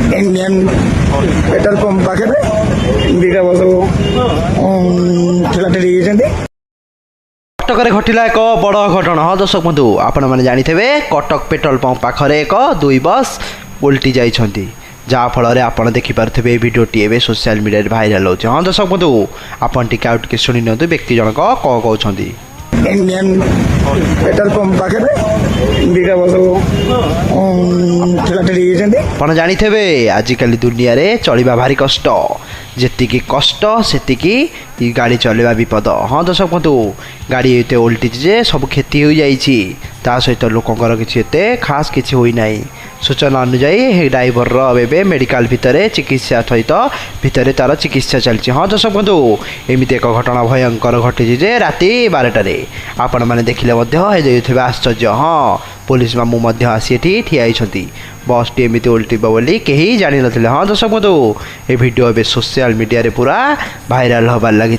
Indian petrol pump पाखे दुईटा बस ठेलाठेली कटक घटिला एक बड़ घटना। हाँ दर्शक बंधु आपण मैंने जानिथे कटक पेट्रोल पंप पाखरे एक दुई बस उल्टी जाइछंती जहाँफल आपड़ देखिपे भिडटी एवं सोशल मीडिया भाइराल होती। हाँ दर्शक बंधु आपन टी आउट के शुणी नियंतु व्यक्ति जनक कौन कहते इंडियन पेट्रोल पंप पाखे दुईटा बस ठेलाठेली आप जानिथे आजिकल दुनिया रे चलवा भारी कष्ट जेतिकी कष्ट सेतिकी गाड़ी चलवा विपद। हाँ दर्शक बंधु गाड़ी एते उल्टी जे सब क्षति हो जाइछि ता सहित लोकंकर किछि एते खास किछि होई नाही। सूचना अनुसार ड्राइवर एवं मेडिकल भितर चिकित्सा सहित भितर तार चिकित्सा चलती। हाँ दर्शक बंधु एमती एक घटना भयंकर घटी जे राति 12टारे आपण मैंने देखिले हो आश्चर्य। हाँ पुलिस मामू आसी एठी ठिया होइछंती बस टी एमती उल्टी बोली कहीं जान नथिले। हाँ दर्शक बंधु ए भिडियो ए सोशल मीडिया रे पूरा भाइराल होबार लगी।